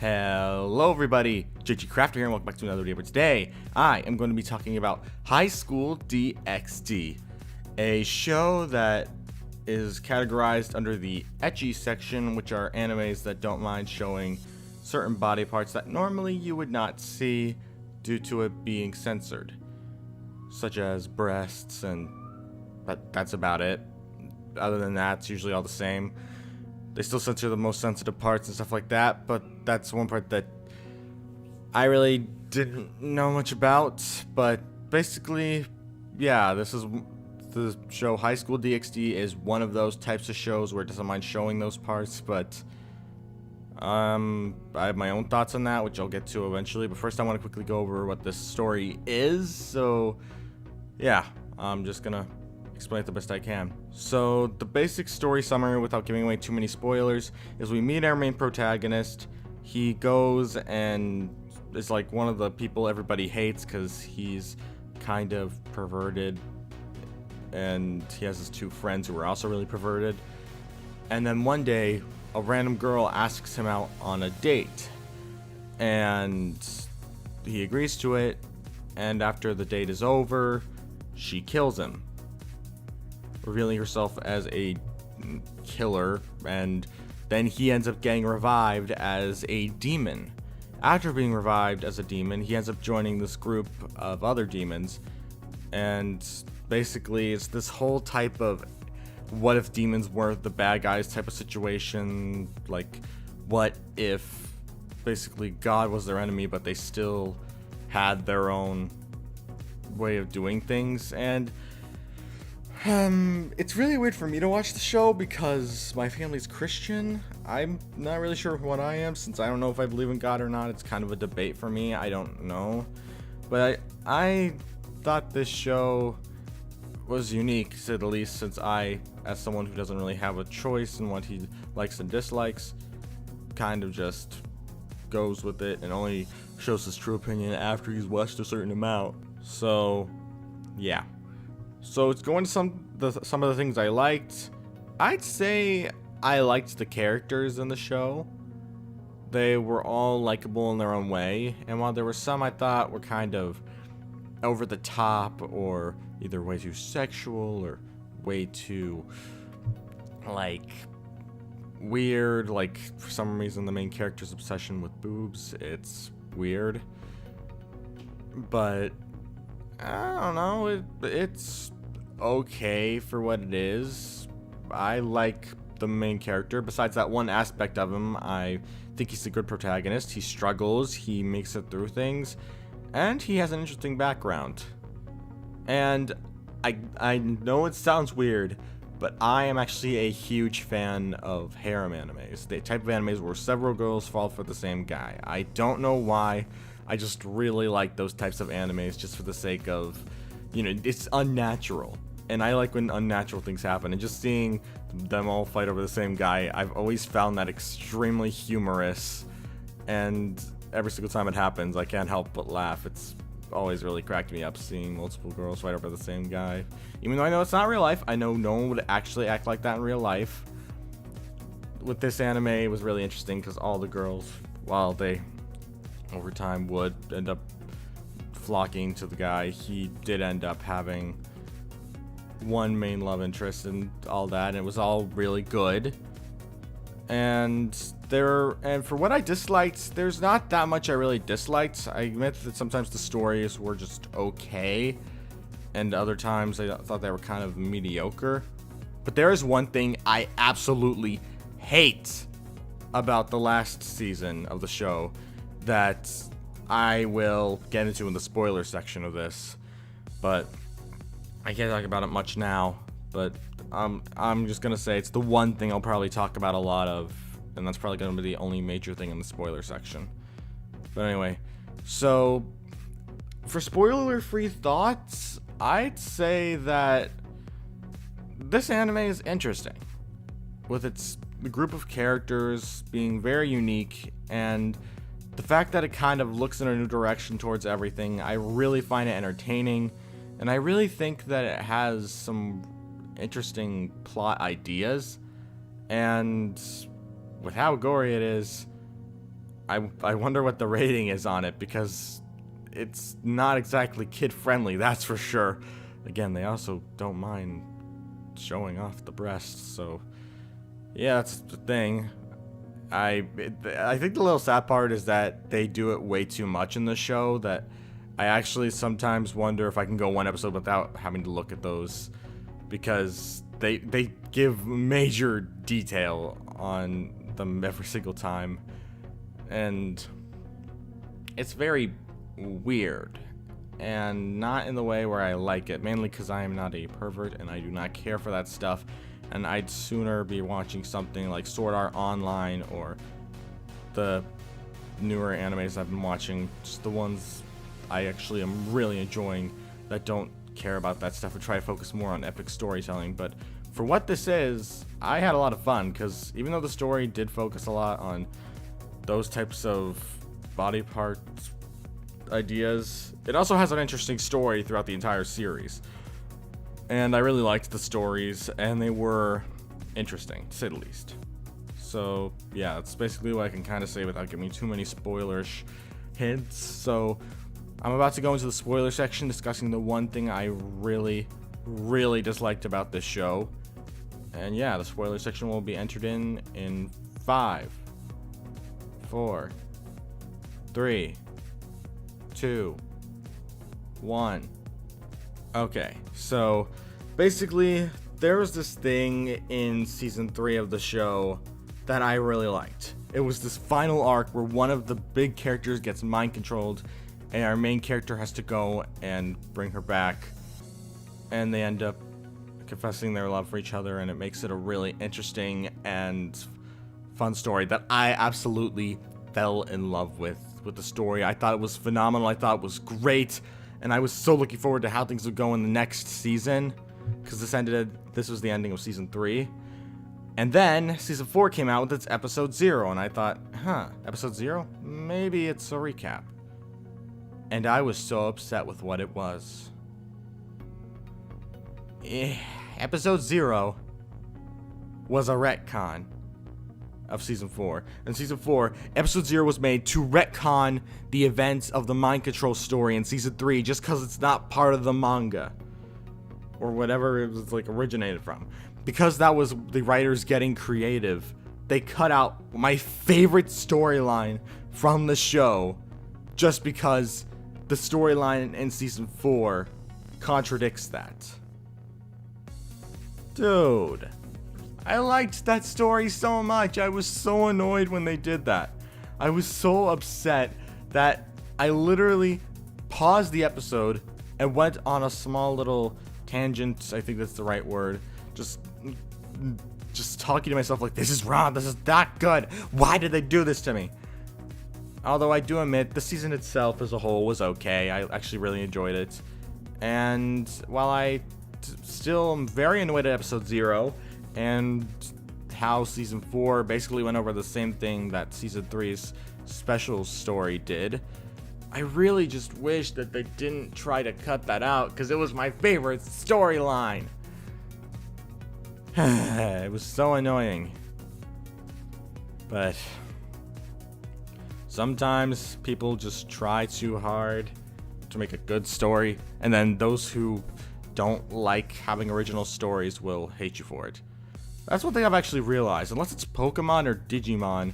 Hello everybody, JG Crafter here and welcome back to another video. But today, I am going to be talking about High School DxD, a show that is categorized under the ecchi section, which are animes that don't mind showing certain body parts that normally you would not see due to it being censored, such as breasts, but that's about it. Other than that, it's usually all the same. They still censor the most sensitive parts and stuff like that, but that's one part that I really didn't know much about. But basically, yeah, this is the show. High School DxD is one of those types of shows where it doesn't mind showing those parts, but I have my own thoughts on that, which I'll get to eventually. But first, I want to quickly go over what this story is. So, yeah, I'm just gonna explain it the best I can. So the basic story summary, without giving away too many spoilers, is we meet our main protagonist. He goes and is like one of the people everybody hates because he's kind of perverted, and he has his two friends who are also really perverted. And then one day a random girl asks him out on a date, and he agrees to it, and after the date is over, she kills him, revealing herself as a killer, and then he ends up getting revived as a demon. After being revived as a demon, he ends up joining this group of other demons, and basically it's this whole type of what if demons were the bad guys type of situation. Like, what if basically God was their enemy but they still had their own way of doing things. And it's really weird for me to watch the show because my family's Christian. I'm not really sure what I am, since I don't know if I believe in God or not. It's kind of a debate for me. I don't know. But I thought this show was unique, to say the least, since I, as someone who doesn't really have a choice in what he likes and dislikes, kind of just goes with it and only shows his true opinion after he's watched a certain amount. So, yeah. So it's going to some of the things I liked. I'd say I liked the characters in the show. They were all likable in their own way, and while there were some I thought were kind of over the top, or either way too sexual or way too like weird, like for some reason the main character's obsession with boobs, it's weird. But I don't know, it's okay for what it is. I like the main character. Besides that one aspect of him, I think he's a good protagonist. He struggles, he makes it through things, and he has an interesting background. And I know it sounds weird, but I am actually a huge fan of harem animes, the type of animes where several girls fall for the same guy. I don't know why. I just really like those types of animes just for the sake of, you know, it's unnatural. And I like when unnatural things happen. And just seeing them all fight over the same guy, I've always found that extremely humorous. And every single time it happens, I can't help but laugh. It's always really cracked me up seeing multiple girls fight over the same guy. Even though I know it's not real life, I know no one would actually act like that in real life. With this anime, it was really interesting because all the girls, while they over time would end up flocking to the guy, he did end up having one main love interest and all that, and it was all really good. And for what I disliked, there's not that much I really disliked. I admit that sometimes the stories were just okay, and other times I thought they were kind of mediocre. But there is one thing I absolutely hate about the last season of the show that I will get into in the spoiler section of this, but I can't talk about it much now. But I'm just gonna say it's the one thing I'll probably talk about a lot of, and that's probably gonna be the only major thing in the spoiler section. But anyway, so for spoiler-free thoughts, I'd say that this anime is interesting, with its group of characters being very unique, and the fact that it kind of looks in a new direction towards everything. I really find it entertaining, and I really think that it has some interesting plot ideas, and with how gory it is, I wonder what the rating is on it, because it's not exactly kid-friendly, that's for sure. Again, they also don't mind showing off the breasts, so yeah, that's the thing. I think the little sad part is that they do it way too much in the show, that I actually sometimes wonder if I can go one episode without having to look at those, because they give major detail on them every single time, and it's very weird, and not in the way where I like it, mainly because I am not a pervert and I do not care for that stuff, and I'd sooner be watching something like Sword Art Online or the newer animes I've been watching, just the ones I actually am really enjoying that don't care about that stuff and try to focus more on epic storytelling. But for what this is, I had a lot of fun, because even though the story did focus a lot on those types of body part ideas, it also has an interesting story throughout the entire series. And I really liked the stories, and they were interesting, to say the least. So yeah, that's basically what I can kind of say without giving too many spoilerish hints. So I'm about to go into the spoiler section, discussing the one thing I really disliked about this show. And yeah, the spoiler section will be entered in 5, 4, 3, 2, 1. Okay, so basically there was this thing in season 3 of the show that I really liked. It was this final arc where one of the big characters gets mind controlled, and our main character has to go and bring her back, and they end up confessing their love for each other, and it makes it a really interesting and fun story that I absolutely fell in love with the story. I thought it was phenomenal. I thought it was great, and I was so looking forward to how things would go in the next season, because this was the ending of season 3. And then season 4 came out with its episode 0, and I thought, episode 0? Maybe it's a recap. And I was so upset with what it was. Episode 0 was a retcon of season 4. In season 4, episode 0 was made to retcon the events of the mind control story in season 3, just because it's not part of the manga or whatever it was like originated from. Because that was the writers getting creative, they cut out my favorite storyline from the show just because the storyline in season 4 contradicts that. Dude, I liked that story so much. I was so annoyed when they did that. I was so upset that I literally paused the episode and went on a small little tangent, I think that's the right word, just talking to myself like, this is wrong, this is not good, why did they do this to me? Although I do admit, the season itself as a whole was okay. I actually really enjoyed it. And while I still am very annoyed at episode 0, and how season 4 basically went over the same thing that season 3's special story did, I really just wish that they didn't try to cut that out, because it was my favorite storyline. It was so annoying. But sometimes people just try too hard to make a good story, and then those who don't like having original stories will hate you for it. That's one thing I've actually realized. Unless it's Pokemon or Digimon,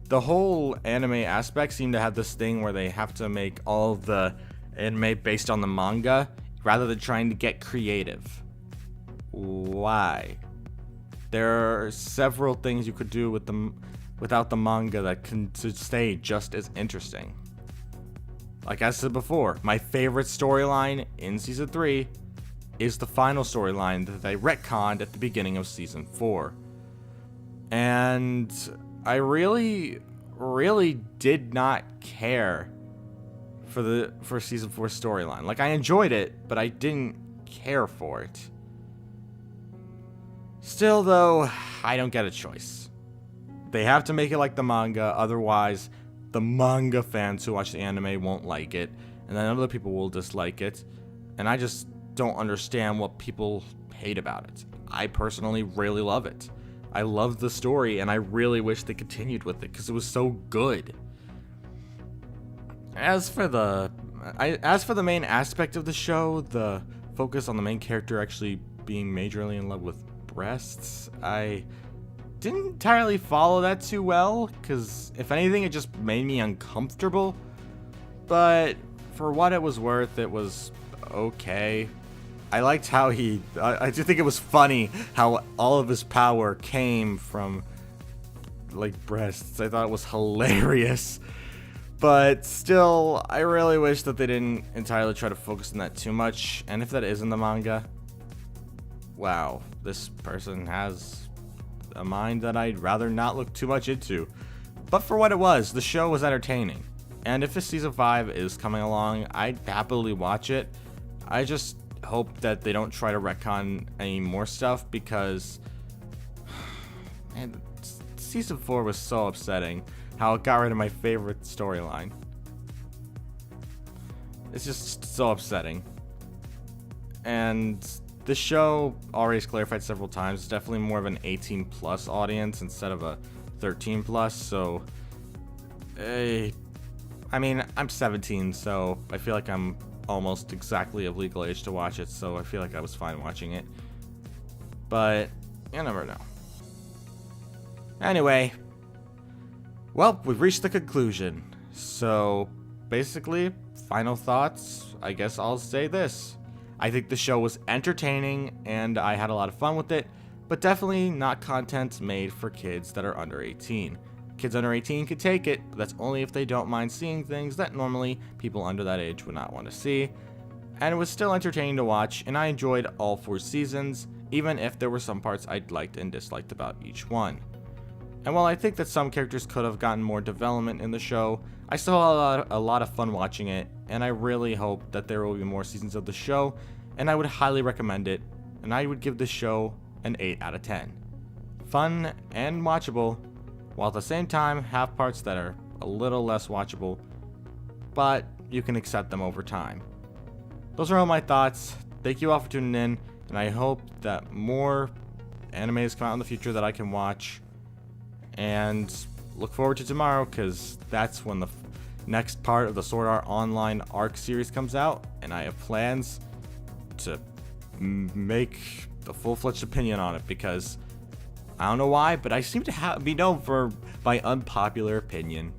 the whole anime aspect seem to have this thing where they have to make all of the anime based on the manga rather than trying to get creative. Why? There are several things you could do with them without the manga that can stay just as interesting. Like I said before, my favorite storyline in season 3 is the final storyline that they retconned at the beginning of season 4. And I really did not care for season 4 storyline. Like, I enjoyed it, but I didn't care for it. Still though, I don't get a choice. They have to make it like the manga, otherwise the manga fans who watch the anime won't like it, and then other people will dislike it, and I just don't understand what people hate about it. I personally really love it. I love the story, and I really wish they continued with it because it was so good. As for the main aspect of the show, the focus on the main character actually being majorly in love with breasts, I didn't entirely follow that too well, because if anything, it just made me uncomfortable. But for what it was worth, it was okay. I liked how I do think it was funny how all of his power came from, like, breasts. I thought it was hilarious. But still, I really wish that they didn't entirely try to focus on that too much. And if that is in the manga, wow, this person has a mind that I'd rather not look too much into. But for what it was, the show was entertaining. And if this season 5 is coming along, I'd happily watch it. I just hope that they don't try to retcon any more stuff, because man, season 4 was so upsetting. How it got rid of my favorite storyline. It's just so upsetting. And the show already has clarified several times, it's definitely more of an 18 plus audience instead of a 13 plus. So, I mean, I'm 17, so I feel like I'm almost exactly of legal age to watch it. So I feel like I was fine watching it. But you never know. Anyway. Well, we've reached the conclusion. So, basically, final thoughts, I guess I'll say this. I think the show was entertaining, and I had a lot of fun with it, but definitely not content made for kids that are under 18. Kids under 18 can take it, but that's only if they don't mind seeing things that normally people under that age would not want to see. And it was still entertaining to watch, and I enjoyed all 4 seasons, even if there were some parts I liked and disliked about each one. And while I think that some characters could have gotten more development in the show, I still had a lot of fun watching it, and I really hope that there will be more seasons of the show, and I would highly recommend it, and I would give this show an 8 out of 10. Fun and watchable, while at the same time have parts that are a little less watchable, but you can accept them over time. Those are all my thoughts. Thank you all for tuning in, and I hope that more animes come out in the future that I can watch. And look forward to tomorrow, because that's when the next part of the Sword Art Online arc series comes out, and I have plans to make the full-fledged opinion on it, because I don't know why, but I seem to be known for my unpopular opinion.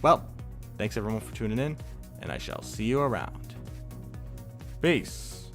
Well, thanks everyone for tuning in, and I shall see you around. Peace.